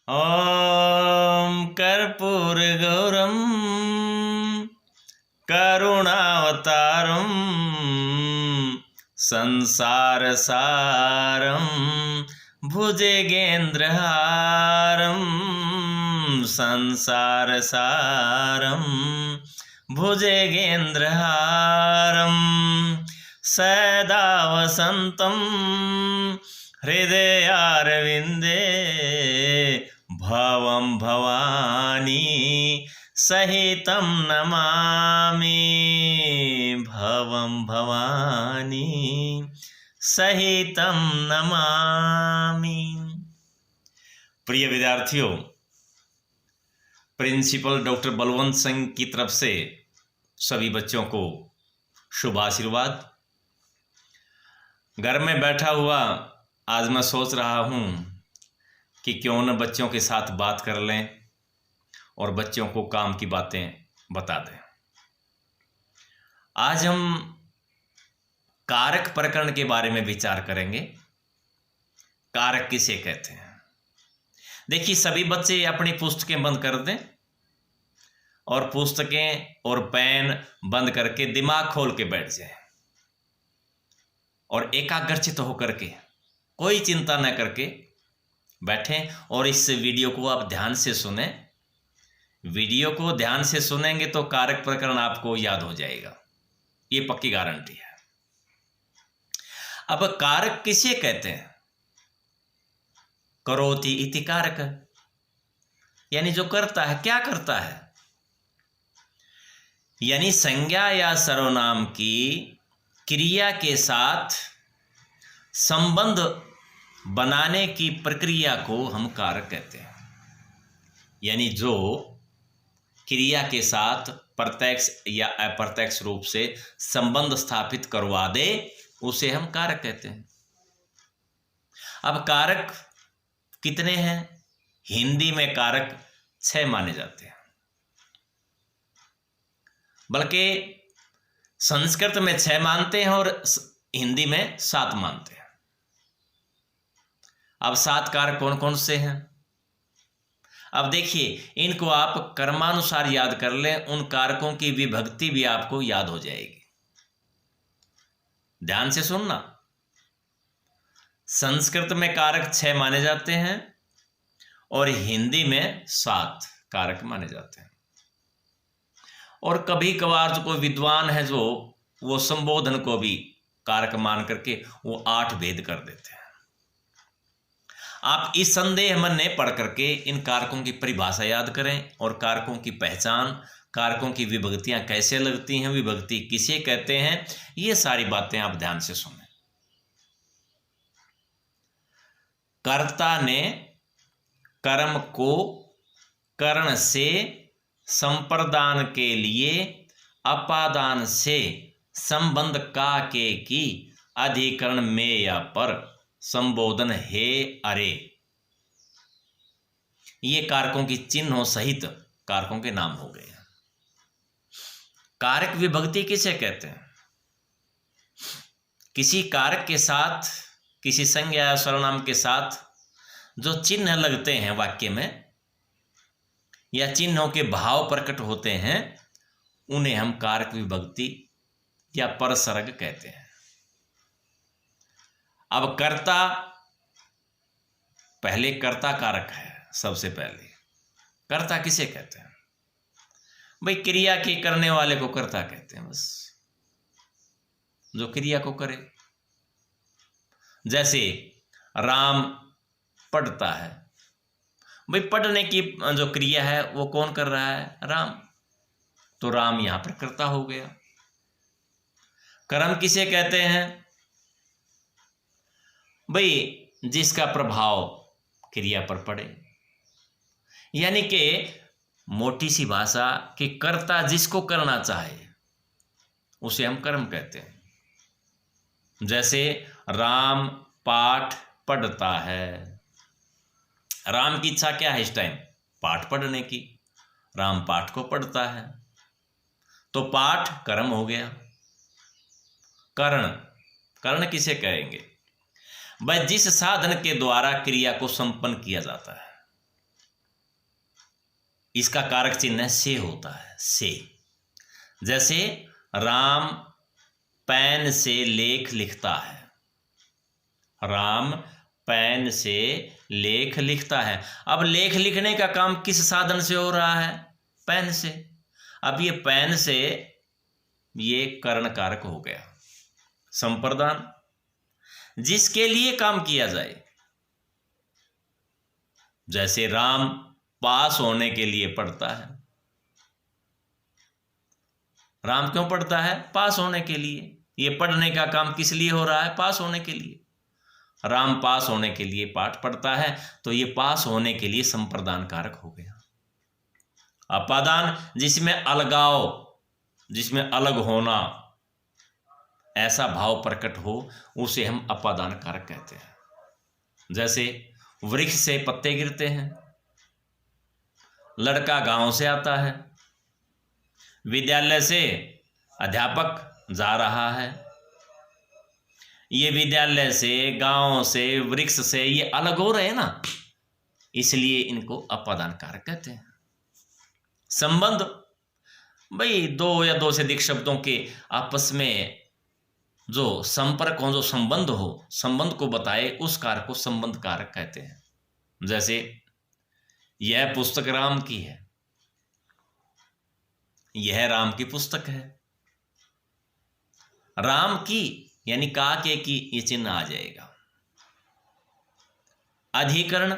ॐ कर्पूरगौरं करुणावतारं संसारसारं भुजगेन्द्रहारं संसारसारं भुजगेन्द्रहारं सदा वसन्तं हृदयारविन्दे भवं भवानी सहितं नमामि भवं भवानी सहितं नमामि। प्रिय विद्यार्थियों, प्रिंसिपल डॉक्टर बलवंत सिंह की तरफ से सभी बच्चों को शुभ आशीर्वाद। घर में बैठा हुआ आज मैं सोच रहा हूँ कि क्यों न बच्चों के साथ बात कर लें और बच्चों को काम की बातें बता दें। आज हम कारक प्रकरण के बारे में विचार करेंगे। कारक किसे कहते हैं? देखिए, सभी बच्चे अपनी पुस्तकें बंद कर दें और पुस्तकें और पेन बंद करके दिमाग खोल के बैठ जाएं और एकाग्रचित होकर के कोई चिंता न करके बैठें और इस वीडियो को आप ध्यान से सुने। वीडियो को ध्यान से सुनेंगे तो कारक प्रकरण आपको याद हो जाएगा, ये पक्की गारंटी है। अब कारक किसे कहते हैं? करोति इति कारक, यानी जो करता है। क्या करता है? यानी संज्ञा या सर्वनाम की क्रिया के साथ संबंध बनाने की प्रक्रिया को हम कारक कहते हैं। यानी जो क्रिया के साथ प्रत्यक्ष या अप्रत्यक्ष रूप से संबंध स्थापित करवा दे उसे हम कारक कहते हैं। अब कारक कितने हैं? हिंदी में कारक 6 माने जाते हैं, बल्कि संस्कृत में 6 मानते हैं और हिंदी में 7 मानते हैं। अब 7 कारक कौन कौन से हैं? अब देखिए, इनको आप कर्मानुसार याद कर लें, उन कारकों की विभक्ति भी आपको याद हो जाएगी। ध्यान से सुनना। संस्कृत में कारक 6 माने जाते हैं और हिंदी में 7 कारक माने जाते हैं। और कभी कभार जो कोई विद्वान है जो वो संबोधन को भी कारक मान करके वो 8 भेद कर देते हैं। आप इस संदेह मन ने पढ़ करके इन कारकों की परिभाषा याद करें और कारकों की पहचान, कारकों की विभक्तियां कैसे लगती हैं, विभक्ति किसे कहते हैं, ये सारी बातें आप ध्यान से सुनें। कर्ता ने कर्म को करण से संप्रदान के लिए अपादान से संबंध का के की अधिकरण में या पर संबोधन हे अरे, ये कारकों की चिन्हों सहित कारकों के नाम हो गए। कारक विभक्ति किसे कहते हैं? किसी कारक के साथ, किसी संज्ञा या सर्वनाम के साथ जो चिन्ह लगते हैं वाक्य में या चिन्हों के भाव प्रकट होते हैं, उन्हें हम कारक विभक्ति या परसर्ग कहते हैं। अब कर्ता, पहले कर्ता कारक है। सबसे पहले कर्ता किसे कहते हैं? भाई, क्रिया के करने वाले को कर्ता कहते हैं, बस जो क्रिया को करे। जैसे राम पढ़ता है, भाई पढ़ने की जो क्रिया है वो कौन कर रहा है? राम। तो राम यहां पर कर्ता हो गया। कर्म किसे कहते हैं? भाई जिसका प्रभाव क्रिया पर पड़े, यानी कि मोटी सी भाषा कि कर्ता जिसको करना चाहे उसे हम कर्म कहते हैं। जैसे राम पाठ पढ़ता है। राम की इच्छा क्या है इस टाइम? पाठ पढ़ने की। राम पाठ को पढ़ता है, तो पाठ कर्म हो गया। कर्ण, कर्ण किसे कहेंगे? वह जिस साधन के द्वारा क्रिया को संपन्न किया जाता है। इसका कारक चिन्ह से होता है, से। जैसे राम पेन से लेख लिखता है, राम पेन से लेख लिखता है। अब लेख लिखने का काम किस साधन से हो रहा है? पेन से। अब ये पेन से, ये कर्ण कारक हो गया, संप्रदान, जिसके लिए काम किया जाए। जैसे राम पास होने के लिए पढ़ता है। राम क्यों पढ़ता है? पास होने के लिए। ये पढ़ने का काम किस लिए हो रहा है? पास होने के लिए। राम पास होने के लिए पाठ पढ़ता है, तो ये पास होने के लिए संप्रदान कारक हो गया। अपादान, जिसमें अलगाव, जिसमें अलग होना, ऐसा भाव प्रकट हो, उसे हम अपादान कारक कहते हैं। जैसे वृक्ष से पत्ते गिरते हैं, लड़का गांव से आता है, विद्यालय से अध्यापक जा रहा है। ये विद्यालय से, गांव से, वृक्ष से ये अलग हो रहे हैं ना, इसलिए इनको अपादान कारक कहते हैं। संबंध, भाई दो या दो से अधिक शब्दों के आपस में जो संपर्क हो, जो संबंध हो, संबंध को बताए, उस कारक को संबंध कारक कहते हैं। जैसे यह पुस्तक राम की है, यह राम की पुस्तक है। राम की यानी का के की, ये चिन्ह आ जाएगा। अधिकरण,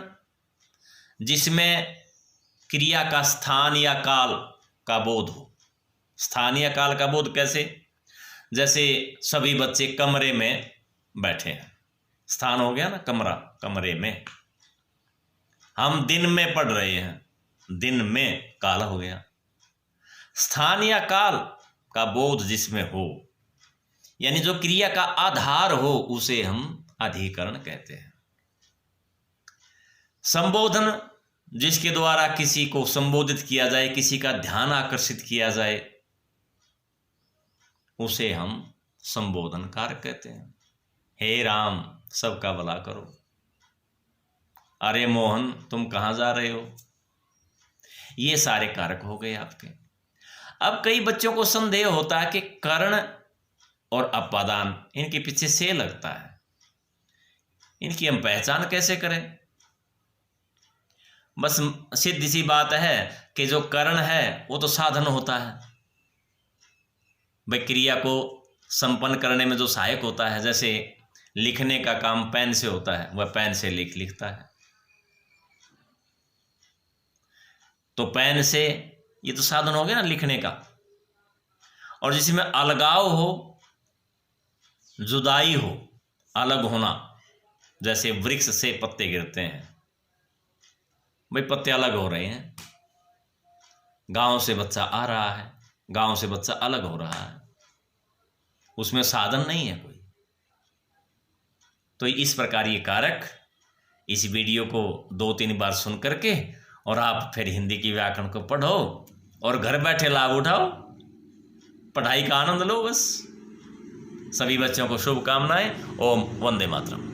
जिसमें क्रिया का स्थान या काल का बोध हो। स्थान या काल का बोध कैसे? जैसे सभी बच्चे कमरे में बैठे हैं, स्थान हो गया ना कमरा, कमरे में। हम दिन में पढ़ रहे हैं, दिन में, काल हो गया। स्थान या काल का बोध जिसमें हो, यानी जो क्रिया का आधार हो, उसे हम अधिकरण कहते हैं। संबोधन, जिसके द्वारा किसी को संबोधित किया जाए, किसी का ध्यान आकर्षित किया जाए, उसे हम संबोधन कारक कहते हैं। हे राम, सबका भला करो। अरे मोहन, तुम कहाँ जा रहे हो? ये सारे कारक हो गए आपके। अब कई बच्चों को संदेह होता है कि कर्ण और अपादान, इनके पीछे से लगता है, इनकी हम पहचान कैसे करें? बस सीधी सी बात है कि जो कर्ण है वो तो साधन होता है, भाई क्रिया को संपन्न करने में जो सहायक होता है। जैसे लिखने का काम पेन से होता है, वह पेन से लिखता है, तो पेन से ये तो साधन हो गया ना लिखने का। और जिसमें अलगाव हो, जुदाई हो, अलग होना, जैसे वृक्ष से पत्ते गिरते हैं, भाई पत्ते अलग हो रहे हैं। गांव से बच्चा आ रहा है, गांव से बच्चा अलग हो रहा है, उसमें साधन नहीं है कोई। तो इस प्रकार ये कारक, इस वीडियो को 2-3 बार सुन करके और आप फिर हिंदी की व्याकरण को पढ़ो और घर बैठे लाभ उठाओ, पढ़ाई का आनंद लो। बस सभी बच्चों को शुभकामनाएं। ओम वंदे मातरम।